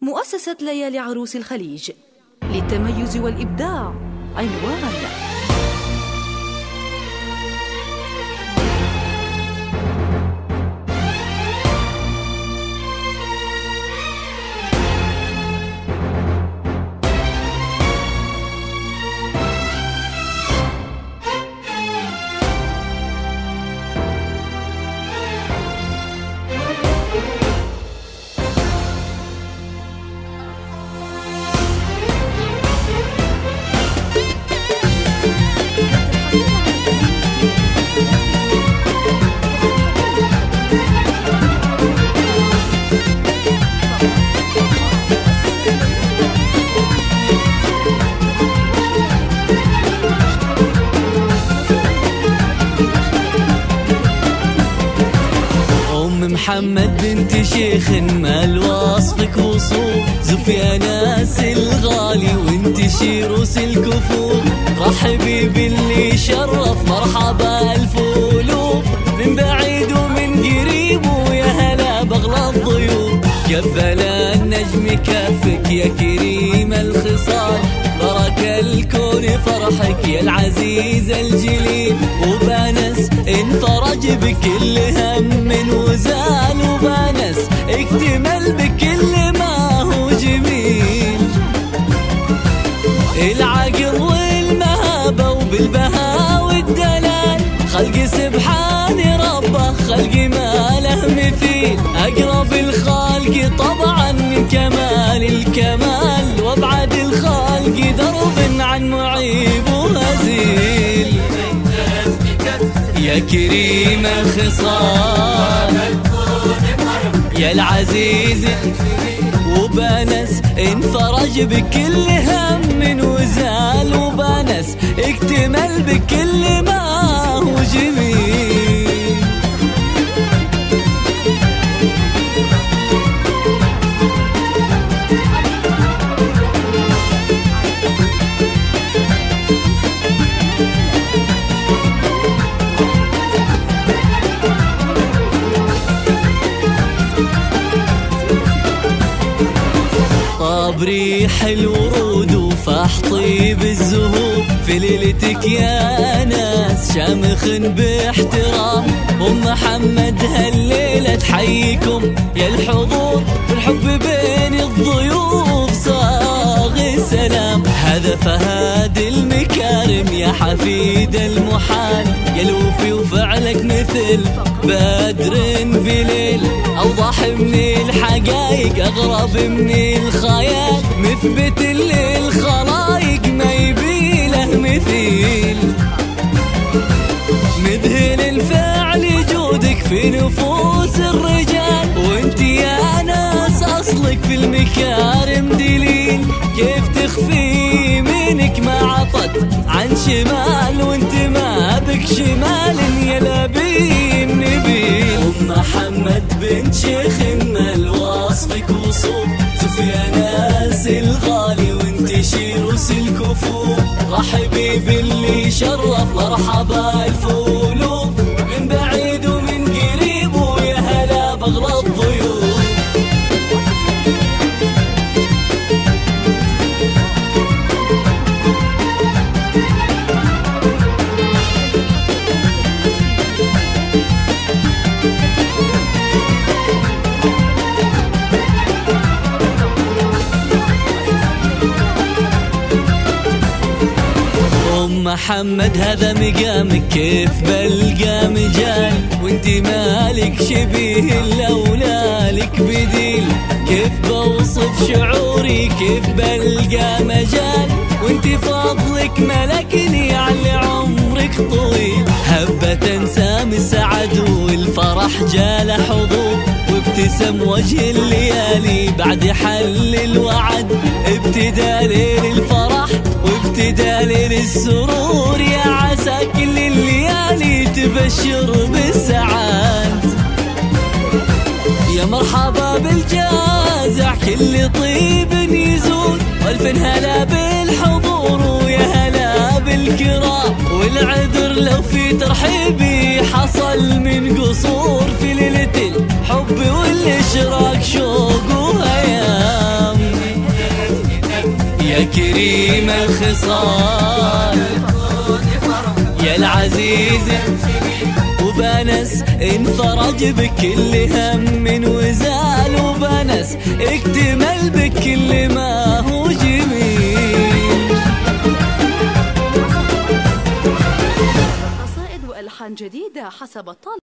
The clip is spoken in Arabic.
مؤسسة ليالي عروس الخليج للتميز والإبداع عنوان. محمد بنت شيخ مال وصفك وصول، زف يا ناس الغالي وانت روس الكفور، رحبي باللي شرف مرحبا الف ألوف، من بعيد ومن قريب ويا هلا بغلى الضيوف، قبل النجم كفك يا كريم الخصال، برك الكون فرحك يا العزيز الجليل، وبانس انفرج بكل هم وزال، وبانس اكتمل بكل ما هو جميل، العقل والمهابة وبالبهاء والدلال، خلق سبحان ربه خلق ما له مثيل، أقرب الخالق طبعا من كمال الكمال، وابعد الخالق درب عن معيب وهزيل، يا كريم الخصال يا العزيز، وبانس انفرج بكل هم وزال، وبانس اكتمل بكل ما هو جميل. بريح الورود وفاح طيب الزهور، في ليلتك يا ناس شامخ باحترام، محمد هالليلة تحييكم يا الحضور، الحب بين الضيوف صاغ السلام، هذا فهاد المكارم يا حفيد المحال، يا الوفي وفعلك مثل بدر بليل، أوضح من الحقايق أغرب من الخيال، مثبت للخلايق ما يبيله مثيل، مذهل الفعل جودك في نفوس الرجال، وانت يا ناس أصلك في المكارم دليل، كيف تخفي منك ما عطت عن شمال، وانت ما بك شمال يا لبين نبيل، محمد بنت شيخ مال وصفك وصوف، زف يا ناس الغالي وانت روس الكفور، رحبي باللي شرف مرحبا الف ألوف، من بعيد ومن قريب ويا هلا بغلى الضيوف. محمد هذا مقامك كيف بلقى مجال، وانت مالك شبيه لولا لك بديل، كيف بوصف شعوري كيف بلقى مجال، وانت فضلك ملكني على عمرك طويل، هبة سام السعد والفرح جال حضور، وابتسم وجه الليالي بعد حل الوعد، ابتدى ليل الفرح وابتدى ليل السرور، يا عسى كل الليالي تبشر بالسعاد، يا مرحبا بالجازع كل طيب يزور، والف هلا بالحضور ويا هلا بالكرام، والعذر لو في ترحيبي حصل من قصور، في ليلة الحب والاشراق شوق وهيام. يا كريم الخصال يا العزيز وبنس انفرج بكل هم وزال وبنس اكتمل بكل ما هو جميل. قصائد وألحان جديدة حسب الطلب.